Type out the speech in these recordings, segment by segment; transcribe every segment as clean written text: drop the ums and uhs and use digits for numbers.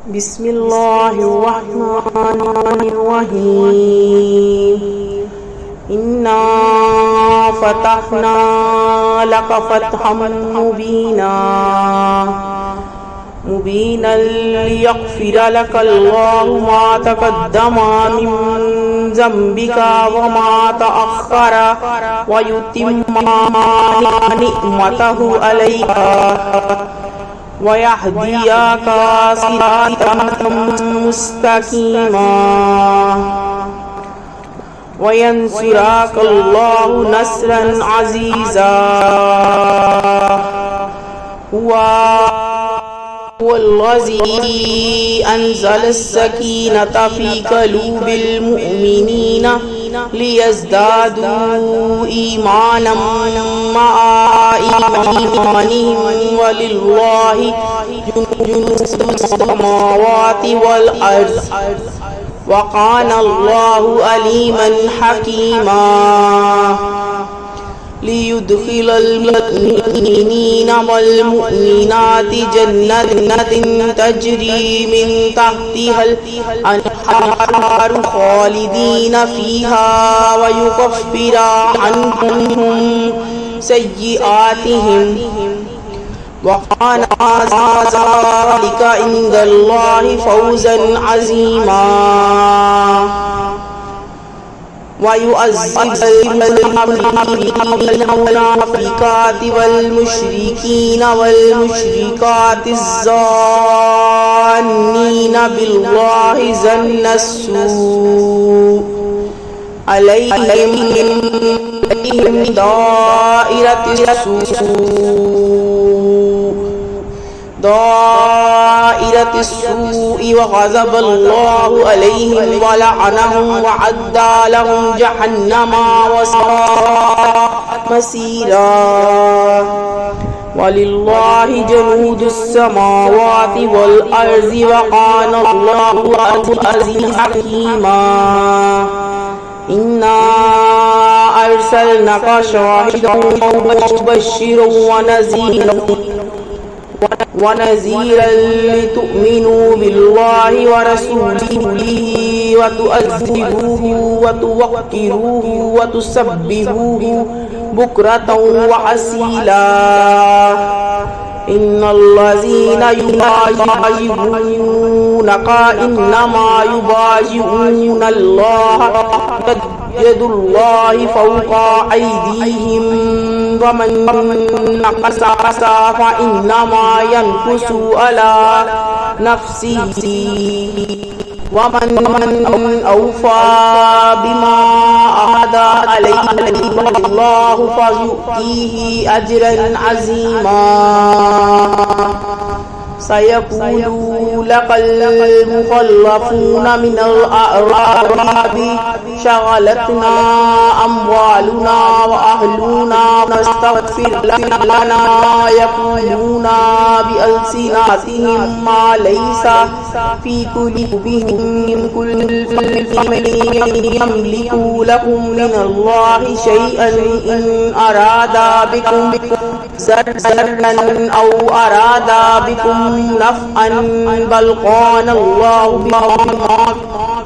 बिस्मिल्लाहिर्रहमानिर्रहीम। इन्ना फतहना लक फतहम मुबीना लियग़फ़िर लकल्लाहु मा तक़द्दमा मिन ज़ंबिका व मा तअख़्ख़र व युतिम्मा निअमतहु अलैका व यहदियका सिरातम मुस्तक़ीमा व यंसुरकल्लाहु नस्रन अज़ीज़ा। वल्लज़ी अंज़ल अस्सकीनता फ़ी क़ुलूबिल मुअमिनीना लियज़दादू ईमानम मआ ईमानिहिम वलिल्लाहि जुनूदुस समावाति वल अर्ज़ व कानल्लाहु अलीमन हकीमा। लियुदखिलल मुमिनीना वल मुमिनाति जन्नतिन तजरी मिन तहतिहल अनहारु खालिदीना फीहा व युकफ्फिरा अन्हुम सय्यिआतिहिम व कान ज़ालिका इंदल्लाहि फौज़न अज़ीमा। वयुअज़्ज़िबुल मुनाफ़िक़ाति वल मुशरिकीना वल मुशरिकाति ज़ान्नीना बिल्लाहि ज़न्नस्सूअ अलैहिम दाइरतिस्सूइ व ग़ज़बल्लाहु अलैहिम व लअनहुम व अद्दा लहुम जहन्नमा व साअत मसीरा। वलिल्लाहि जुनूदुस समावाति वल अर्ज़ि व कानल्लाहु अज़ीज़न हकीमा। इन्ना अर्सलनाका शाहिदन व मुबश्शिरन व नज़ीरन लितुअ्मिनू बिल्लाहि व रसूलिही व तुअज़्ज़िरूहु व तुवक्किरूहु व तुसब्बिहूहु बुक्रतन व असीला। इन्नल्लज़ीना युबायिऊनका इन्नमा युबायिऊनल्लाह यदुल्लाहि फ़ौक़ा अयदीहिम व मन नक़सा फ़इन्नमा यनकुसु अला नफ़्सिही व मन औफ़ा बिमा अहदा अलैहि वल्लाहु फ़यु'तीहि अजरन अज़ीमा। सयक़ूलू लकल मुख़ल्लफ़ूना मिनल अअराबि शग़लतना अम्वालुना व अहलुना नस्तग़फ़िर लना यक़ूलूना बिअल्सिनतिहिम मा लैसा फ़ी क़ुलूबिहिम कुल यमलिकू लकुम मिनल्लाहि शैअन इन अरादा बिकुम ज़र्रन औ अरादा बिकुम नफ़अन बल कानल्लाहु बिमा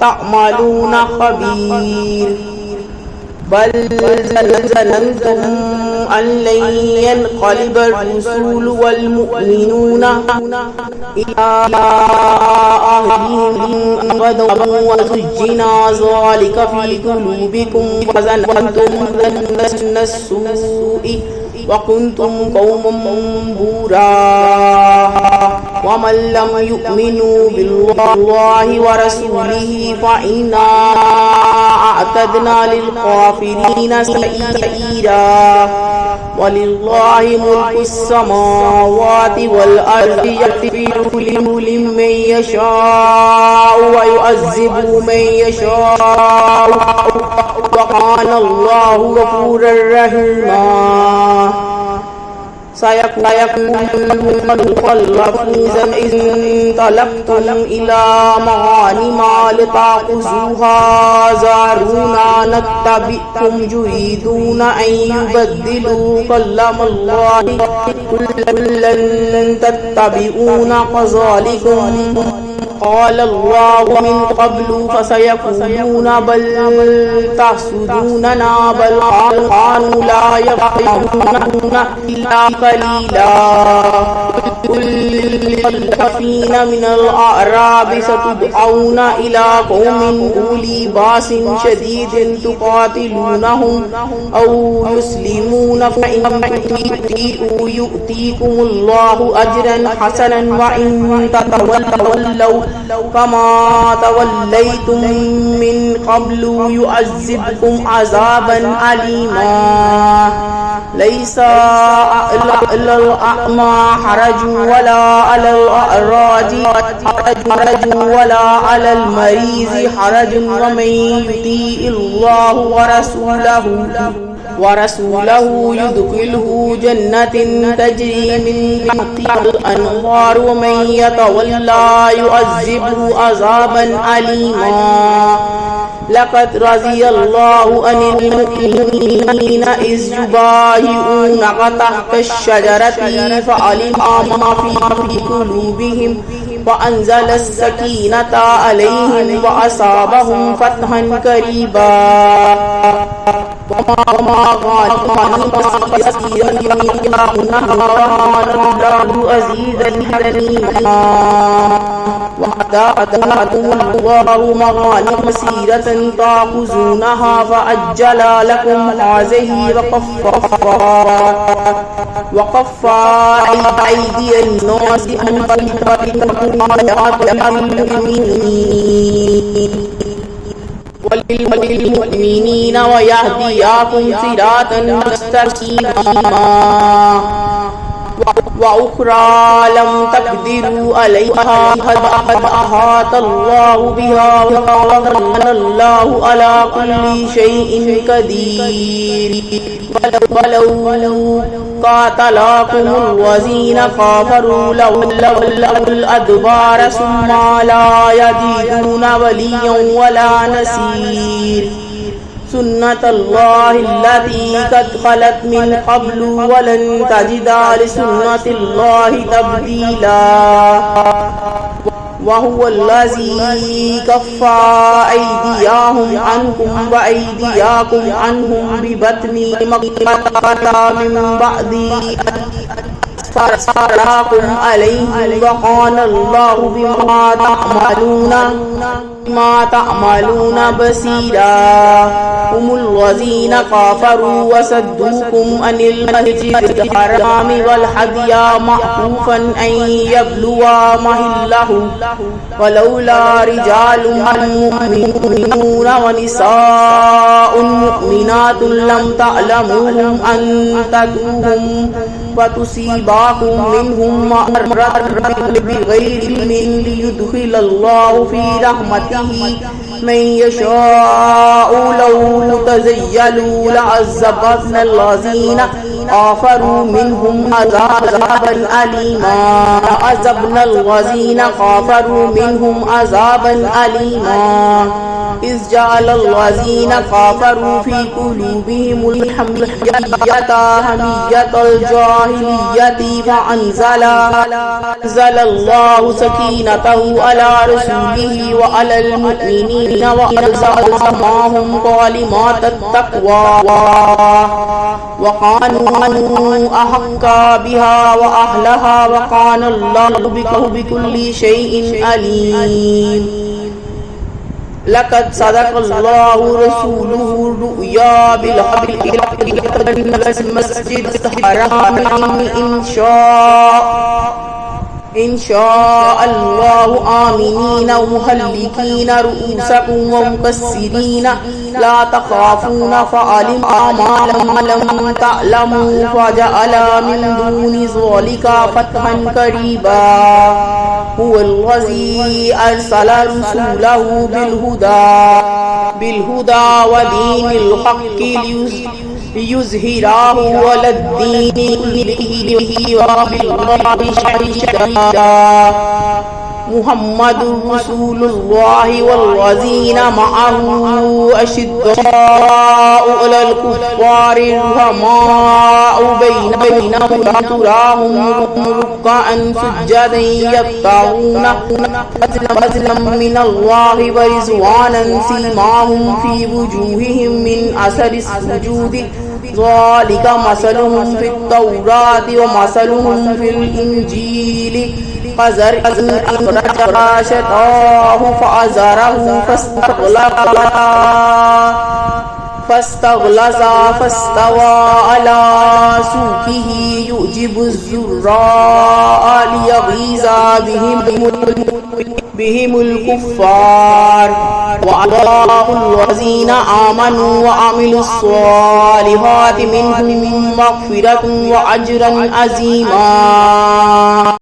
तअमलून खबीर। बल ज़नंतुम अन लन यनक़लिबर रसूलु वल मुमिनूना इला अहलिहिम गदन व ज़ुय्यिना ज़ालिका फ़ी क़ुलूबिकुम व ज़नंतुम ज़न्नस्सूइ व कुन्तुम क़ौमन बूरा। वमन लम यु'मिनु बिल्लाहि व रसूलिही फ़इन्ना अअतदना लिलकाफ़िरीना सईरा। वलिल्लाहि मुल्कुस समावाति वल अर्ज़ि यग़फ़िरु लिमन यशाअु व युअज़्ज़िबु मन यशाअु व कानल्लाहु गफ़ूरर रहीमा। सयक़ूलुल इज़ इंतलक़्तुम इला मग़ानिमा लिताख़ुज़ूहा ज़ारूना नत्तबि'कुम युरीदूना अन युबद्दिलू कलामल्लाहि कुल्लन तत्तबि'ूना कज़ालिकुम قال الله من قبل فسيقولون بل تحسدوننا بل كانوا لا يفقهون إلا قليلا قل للمستضعفين من الأعراب ستدعون إلى قوم أولي بأس شديد تقاتلونهم أو يسلمون فإن تطيعوا يؤتيكم الله أجرا حسنا وإن تتولوا كما توليتم من قبل يعذبكم عذابا أليما ليس على الأعمى حرج ولا على الأعرج حرج ولا على المريض حرج ومن يطيع الله ورسوله يدخله جنة تجري من تحتها الأنهار ومن يتولى يعذبه عذابا أليما لقد رضي الله عن المؤمنين إذ يبايعونك تحت الشجرة فعلم ما في قلوبهم وأنزل السكينة عليهم وأصابهم فتحا قريبا وما غانم كثيرا يمنعونها الله عزيزا حكيما وآتاكم الله مغانم كثيرة تأخذونها فعجل لكم هذه وكف أيدي الناس عنكم وللمؤمنين ويهديكم صراطا مستقيما وأخرى لم تقدروا عليها قد أحاط الله بها وكان الله على كل شيء قدير ولو قاتلكم الذين كفروا لولوا الأدبار ثم لا يجدون وليا ولا نصير سنة الله التي قد خلت من قبل ولن تجد لسنة الله تبديلا وهو الذي كف أيديهم عنكم وأيديكم عنهم ببطن مكة من بعد فأسفركم عليهم وكان الله بما تعملون بصيرا هم الذين كفروا وصدوكم عن المسجد الحرام والهدي معكوفا أن يبلغ محله ولولا رجال مؤمنون ونساء مؤمنات لم تعلموهم أن تتوهم فتصيبكم منهم معرة بغير علم ليدخل الله في رحمته من يشاء لو تزيلوا لعذبنا الذين كفروا منهم عذابا أليما عذبنا الذين كفروا منهم عذابا أليما إذ جعل الذين كفروا في قلوبهم حمية الجاهلية فأنزل الله سكينته على رسوله وعلى المؤمنين وألزمهم كلمات التقوى وكانوا أحق بها وأهلها وكان الله بكل شيء عليم لقد صدق الله رسوله الرؤيا بالحق المسجد الحرام إن شاء الله آمنين مهلكين رؤوسكم ومقصرين لا تخافون فعلم ما لم تعلموا فجعل من دون ذلك فتحا قريبا هو الذي أرسل رسوله بالهدى ودين الحق ليظهره على الدين كله وكفى بالله شهيدا मुहम्मदुर रसूलुल्लाहि वल्लज़ीना मअहू अशिद्दाउ अलल कुफ़्फ़ारि रुहमाउ बैनहुम तुराहुम रुक्अन सुज्जदन यब्तगूना फज़लन मिनल्लाहि व रिज़वानन सीमाहुम फ़ी वुजूहिहिम मिन असरिस सुजूद ज़ालिका मसलुहुम फ़ित तौराति व मसलुहुम फ़िल इंजील कज़रइन अख़रज शताअहु फ़अज़रहु फस्तग़लज़ फस्तवा अला सूक़िही युजिबु ज़ुर्राअ लियग़ीज़ बिहिमुल कुफ़्फ़ार वअल्लाहुल्लज़ीना आमनू व अमिलुस्सॉलिहाति मिनहुम मग़फ़िरतुन व अज्रन अज़ीमा।